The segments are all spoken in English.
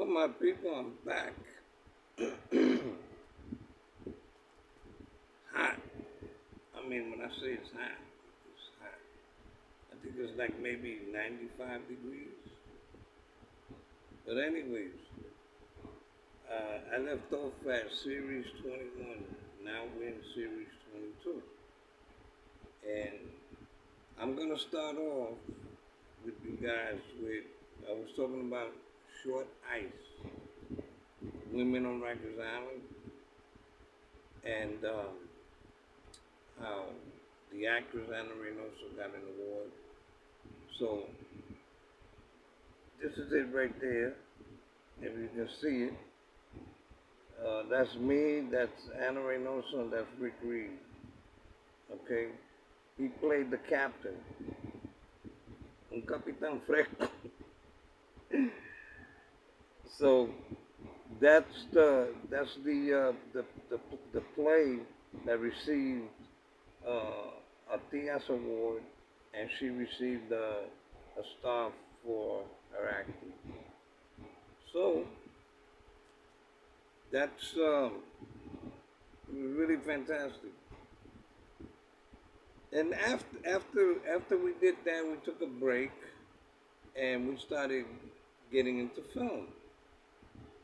my people, I'm back. Hot. I mean, when I say it's hot, it's hot. I think it's like maybe 95 degrees. But anyways, I left off at Series 21. Now we're in Series 22. And I'm going to start off with you guys with, I was talking about short ice, women on Rikers Island, and how the actress Anna Reynoso got an award. So this is it right there. If you can see it, that's me, that's Anna Reynoso, and that's Rick Reed. Okay, he played the captain, un capitán fresco. So that's the play that received a Tias Award, and she received a star for her acting. So that's really fantastic. And after we did that, we took a break, and we started getting into film.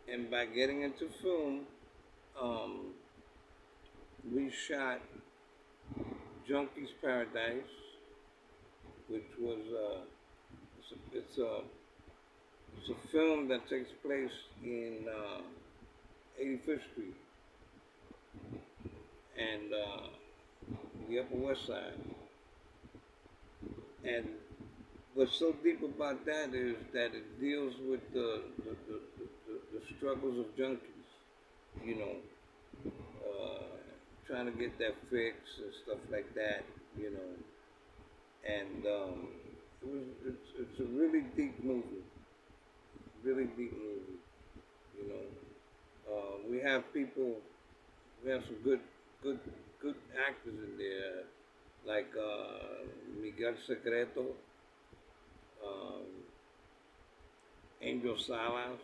And by getting into film, um, we shot Junkie's Paradise, which was it's a film that takes place in 85th Street and the Upper West Side. And what's so deep about that is that it deals with the struggles of junkies, you know, trying to get that fix and stuff like that, you know. And it's a really deep movie, you know. We have some good actors in there, like Miguel Secreto, um, Angel Salas,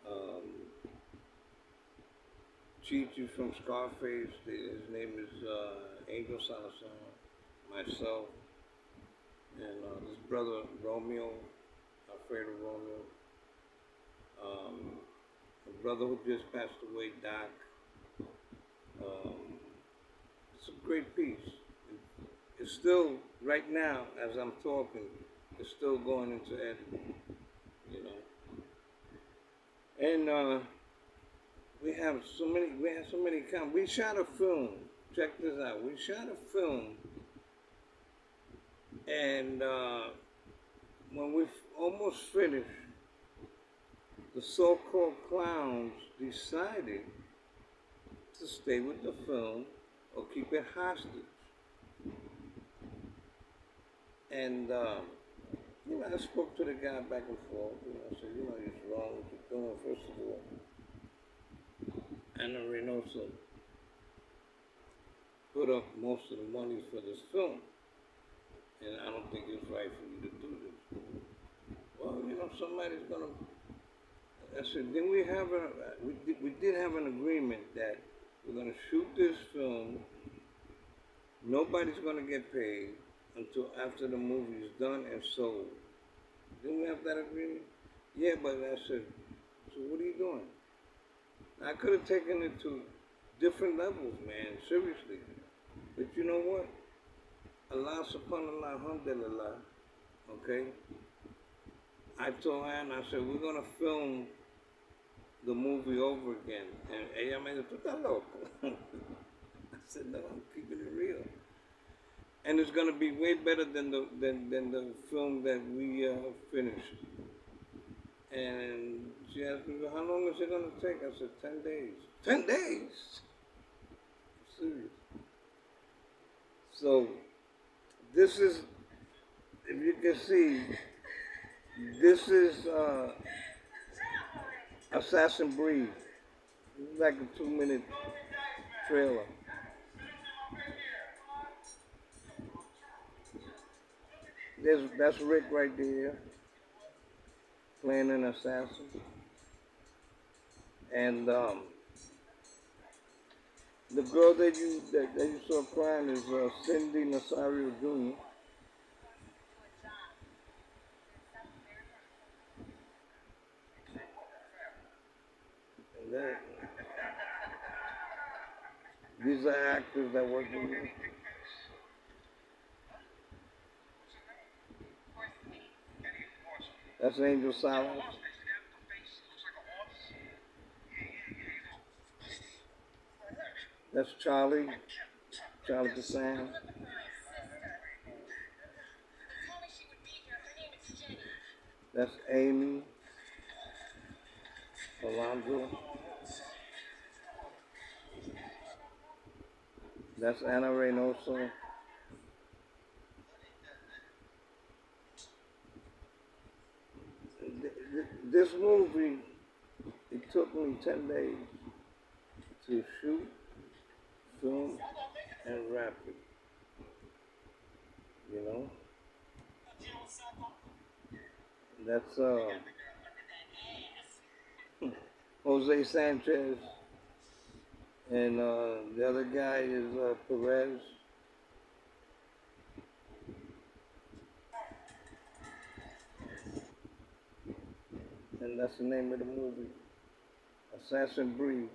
um, Chichi from Scarface. His name is Angel Salazar. Myself, and this brother Romeo, Alfredo Romeo. A brother who just passed away, Doc. It's a great piece. It's still, right now, as I'm talking, it's still going into editing, you know. And we have so many we shot a film. Check this out. We shot a film, and when we almost finished, the so-called clowns decided to stay with the film or keep it hostage. And you know, I spoke to the guy back and forth. You know, I said, you know, it's wrong what you're doing. First of all, Anna Reynoso put up most of the money for this film, and I don't think it's right for you to do this. Well, you know, somebody's gonna. I said, then we did have an agreement that we're gonna shoot this film. Nobody's gonna get paid until after the movie is done and sold. Didn't we have that agreement? Yeah, but I said, so what are you doing? I could have taken it to different levels, man, seriously. But you know what? Allah subhanallah, alhamdulillah, okay? I told Anna, I said, we're going to film the movie over again. And ella me dijo, tú estás loco. I said, no, I'm keeping it real. And it's going to be way better than the film that we finished. And she asked me, well, how long is it going to take? I said, 10 days. 10 days? I'm serious. So, this is, if you can see, this is Assassin Breed. It's like a 2-minute trailer. That's Rick right there. playing an assassin. And the girl that you saw crying is Cindy Nasario Jr. And these are actors that work with me. That's Angel Silence. That's Charlie. Charlie Cassandra. That's Amy Alonso. That's Anna Reynoso. This movie, it took me 10 days to shoot, film, and wrap it. You know? That's Jose Sanchez, and the other guy is Perez. And that's the name of the movie, Assassin Breed.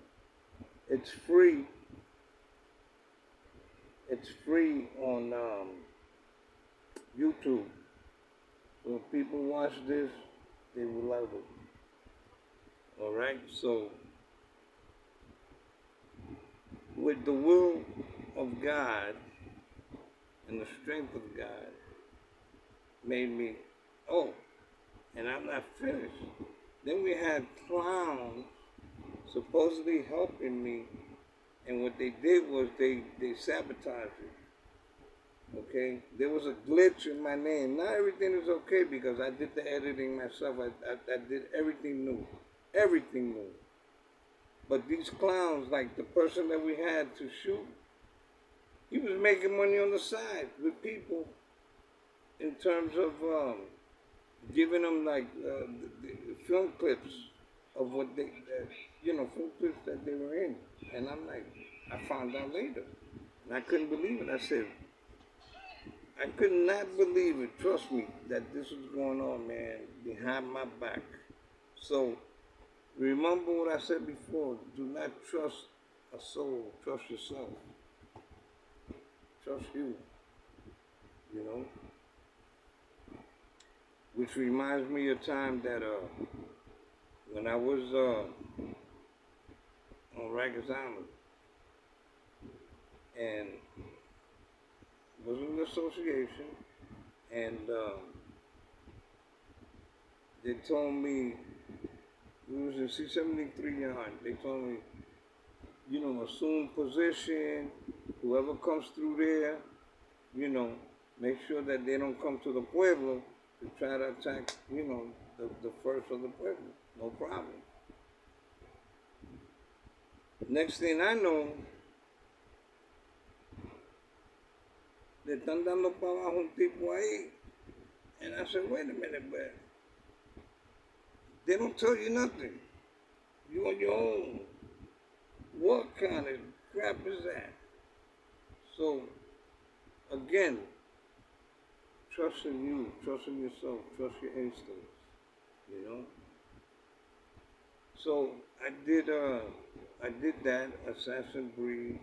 It's free. It's free on YouTube. So if people watch this, they will love it. All right. So with the will of God and the strength of God, made me. Oh, and I'm not finished. Then we had clowns supposedly helping me, and what they did was they sabotaged it. Okay, there was a glitch in my name. Not everything is okay because I did the editing myself. I did everything new. But these clowns, like the person that we had to shoot, he was making money on the side with people in terms of giving them like the film clips of what they, film clips that they were in. And I'm like, I found out later. And I couldn't believe it. I said, I could not believe it, trust me, that this was going on, man, behind my back. So, remember what I said before, do not trust a soul, trust yourself. Trust you, you know? Which reminds me of time that when I was on Rikers Island and was in the association, and they told me, we was in C-73 yard, they told me, assume position, whoever comes through there, make sure that they don't come to the Pueblo to try to attack, the first of the Pueblo. No problem. Next thing I know, le están dando para abajo un tipo ahí. And I said, wait a minute, but they don't tell you nothing. You on your own. What kind of crap is that? So, again, trust in you, trust in yourself, trust your instincts, So I did that, Assassin Breed,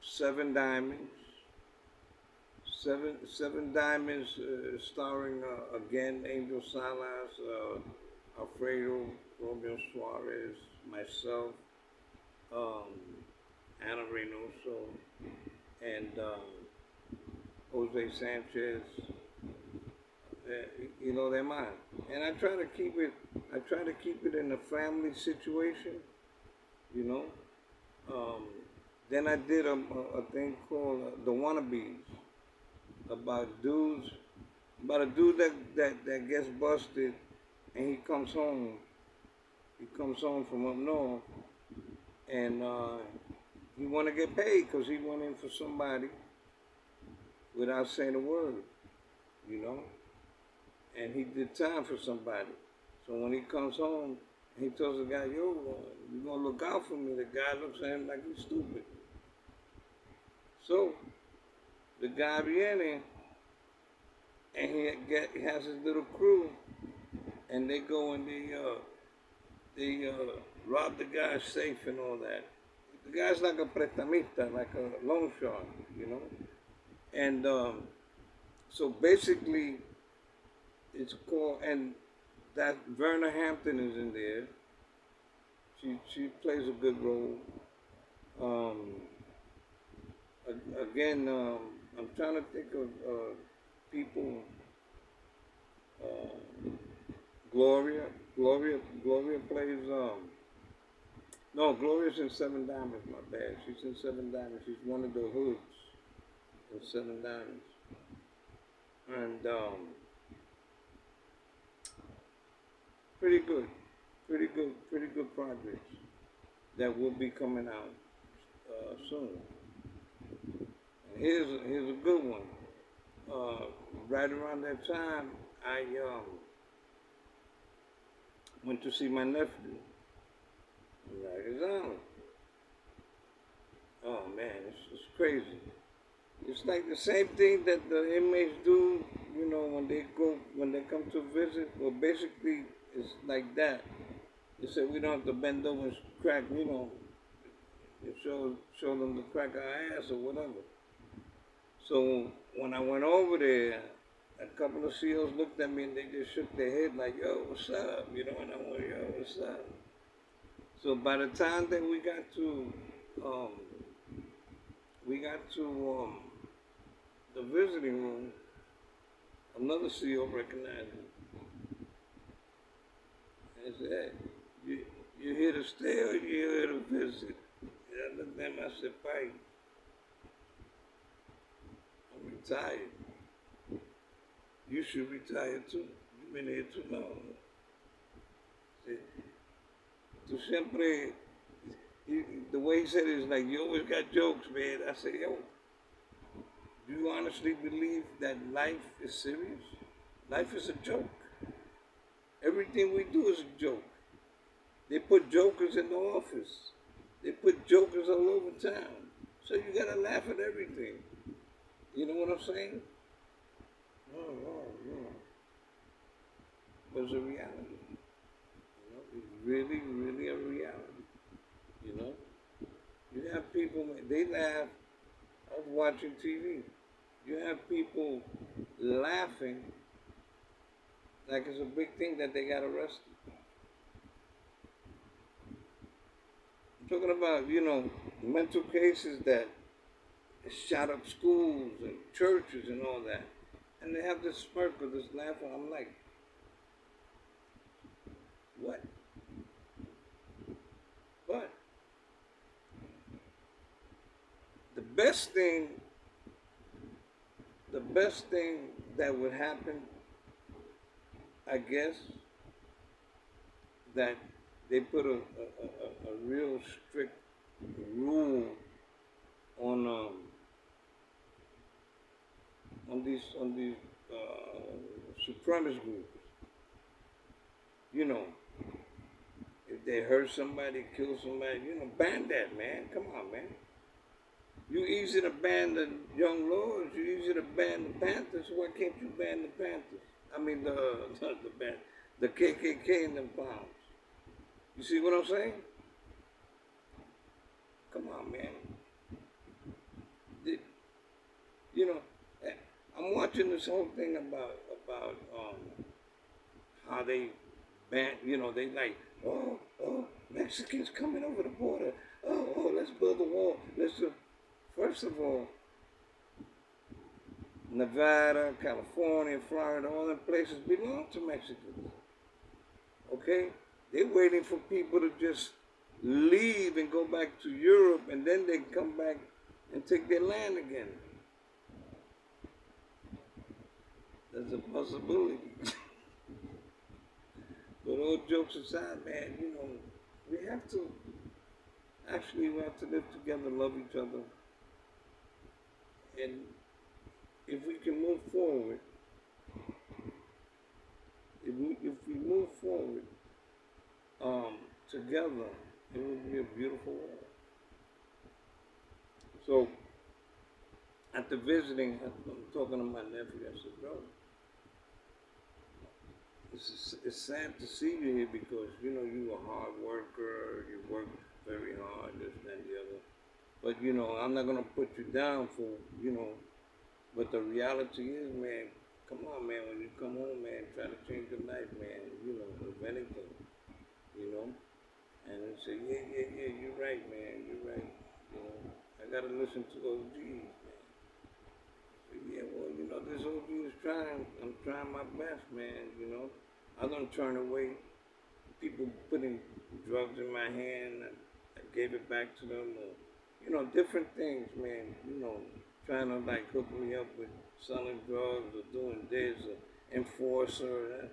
7 Diamonds. Seven Diamonds, starring again Angel Salas, Alfredo, Romeo Suarez, myself, Anna Reynoso, and Jose Sanchez. They're mine. And I try to keep it in a family situation, Then I did a thing called The Wannabes, about a dude that gets busted, and he comes home from up north, and he want to get paid because he went in for somebody without saying a word, and he did time for somebody. So when he comes home, he tells the guy, "Yo, you gonna look out for me?" The guy looks at him like he's stupid. So the guy viene, and he has his little crew, and they go and they rob the guy's safe and all that. The guy's like a prestamista, like a loan shark, you know. And so basically, it's called, and that Verna Hampton is in there. She plays a good role. Um, Again, I'm trying to think of people. Uh, Gloria, Gloria plays. No, Gloria's in Seven Diamonds. My bad. She's in Seven Diamonds. She's one of the hoods in Seven Diamonds, and pretty good, pretty good projects that will be coming out soon. And here's a good one. Right around that time, I went to see my nephew in Rikers Island. Oh man, it's crazy. It's like the same thing that the inmates do, you know, when they come to visit. Well, basically, it's like that. They say we don't have to bend over and crack, you know, and show them to crack our ass or whatever. So when I went over there, a couple of CEOs looked at me and they just shook their head like, "Yo, what's up?" You know, and I went, "Yo, what's up?" So by the time that um, we got to the visiting room, another CEO recognized me and said, "Hey, you here to stay or you here to visit?" And I looked at him, I said, "Pike, I'm retired. You should retire too. You've been here too long." I said, "Tú siempre," the way he said it is like, "You always got jokes, man." I said, "Yo, do you honestly believe that life is serious? Life is a joke. Everything we do is a joke. They put jokers in the office. They put jokers all over town. So you gotta laugh at everything. You know what I'm saying?" No. But it's a reality. You know, it's really a reality. You know, you have people, they laugh. I was watching TV. You have people laughing like it's a big thing that they got arrested. I'm talking about, you know, mental cases that shot up schools and churches and all that. And they have this smirk or this laugh, and I'm like, what? But the best thing, that would happen, I guess, that they put a real strict rule on these supremacist groups. You know, if they hurt somebody, kill somebody, you know, ban that, man. Come on, man. You easy to ban the Young Lords. You easy to ban the Panthers. Why can't you ban the Panthers? I mean the KKK and them clowns. You see what I'm saying? Come on, man. You know, I'm watching this whole thing about how they ban. You know, they like, oh, Mexicans coming over the border. Oh, let's build a wall. First of all, Nevada, California, Florida, all them places belong to Mexicans. Okay? They're waiting for people to just leave and go back to Europe, and then they come back and take their land again. There's a possibility. But all jokes aside, man, you know, we have to live together, love each other, and if we can move forward, if we move forward um, together, it would be a beautiful world. So after visiting, I'm talking to my nephew. I said, bro, it's sad to see you here because you a hard worker. You work very hard, this and the other. But I'm not gonna put you down for you know. But the reality is, man, come on, man. When you come home, man, try to change your life, man. If anything, you know. And they say, yeah, yeah, yeah, you're right, man. You're right. I gotta listen to OGs, man. So, yeah, well, this OG is trying. I'm trying my best, man. I don't turn away people putting drugs in my hand. I gave it back to them, or different things, man. Trying to like hook me up with selling drugs or doing this or enforcer.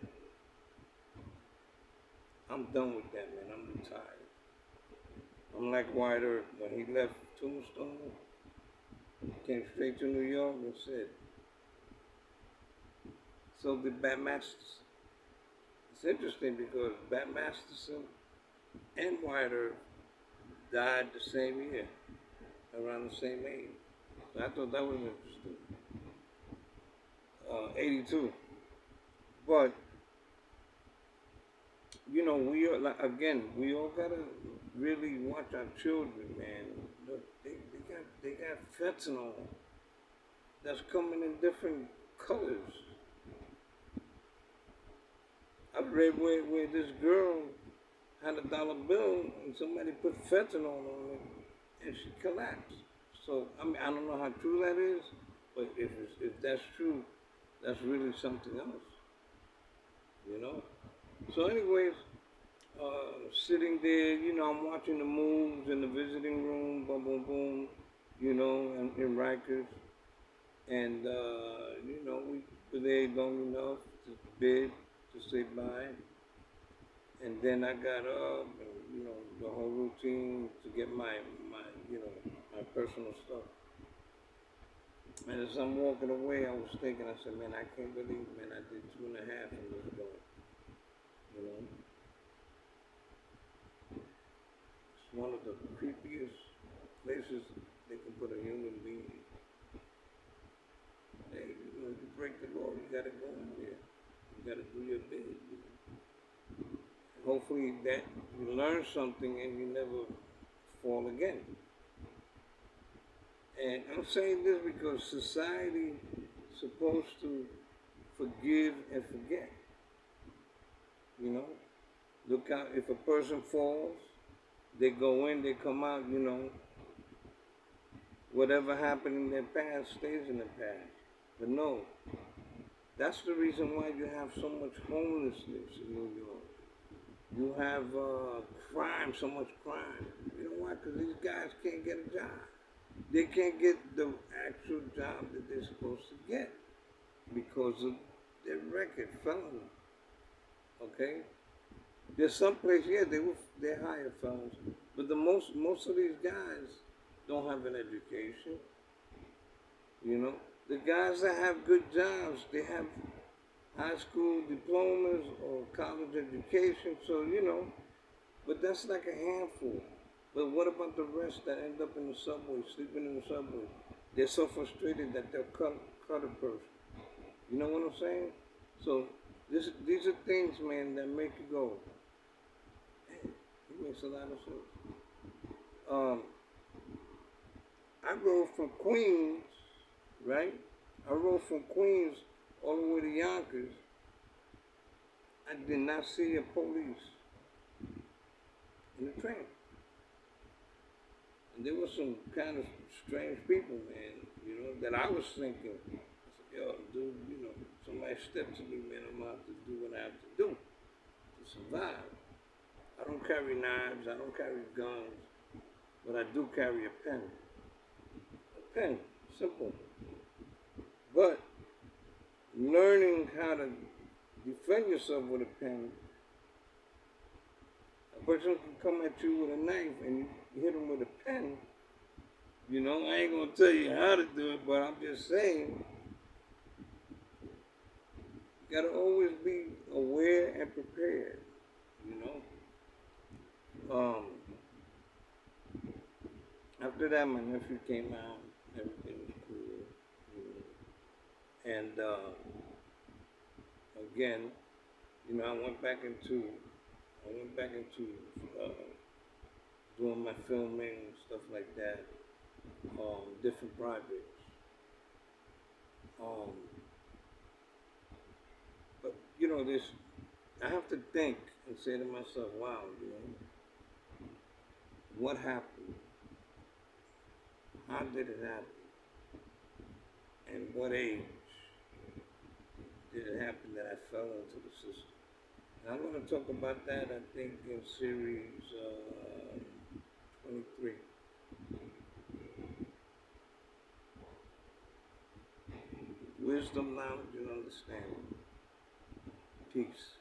I'm done with that, man. I'm retired. I'm like White Earth. When he left Tombstone, he came straight to New York and said, so did Bat Masterson. It's interesting because Bat Masterson and White Earth died the same year, around the same age. So I thought that was interesting. 82. But we are like again. We all gotta really watch our children, man. Look, they got fentanyl that's coming in different colors. I read where this girl had $1 bill and somebody put fentanyl on it and she collapsed. So I don't know how true that is, but if that's true, that's really something else. So anyways, sitting there, I'm watching the moves in the visiting room, boom, boom, boom, in Rikers. And, we were there long enough to bid, to say bye. And then I got up, and, the whole routine to get my personal stuff. And as I'm walking away, I was thinking, I said, man, I can't believe, man, I did 2.5 in this joint. It's one of the creepiest places they can put a human being. Hey, you break the law, you gotta go in there. You gotta do your bid. Hopefully that you learn something and you never fall again. And I'm saying this because society is supposed to forgive and forget. Look out, if a person falls, they go in, they come out, whatever happened in their past stays in the past. But no, that's the reason why you have so much homelessness in New York. You have crime, so much crime. You know why? Because these guys can't get a job. They can't get the actual job that they're supposed to get because of their record, felony. Okay? There's some places, yeah, they hire felons, but most of these guys don't have an education. The guys that have good jobs, they have high school diplomas or college education, so but that's like a handful. But what about the rest that end up in the subway, sleeping in the subway? They're so frustrated that they'll cut a person. You know what I'm saying? So these are things, man, that make you go, hey, it makes a lot of sense. I rode from Queens, right? I rode from Queens all the way to Yonkers. I did not see a police in the train. And there were some kind of strange people, man, that I was thinking, I said, yo, dude, somebody step to me, man, I'm out to do what I have to do to survive. I don't carry knives, I don't carry guns, but I do carry a pen. A pen, simple. But learning how to defend yourself with a pen, a person can come at you with a knife and you hit them with a pen. I ain't gonna tell you how to do it, but I'm just saying, gotta always be aware and prepared, you know. After that, my nephew came out. Everything was cool, you know. And again, you know, I went back into uh, doing my filming and stuff like that. Different projects. Um, but you know, this I have to think and say to myself, wow, you know, what happened? How did it happen? And what age did it happen that I fell into the system? And I'm going to talk about that, I think, in series 23. Wisdom, knowledge, and understanding. Peace.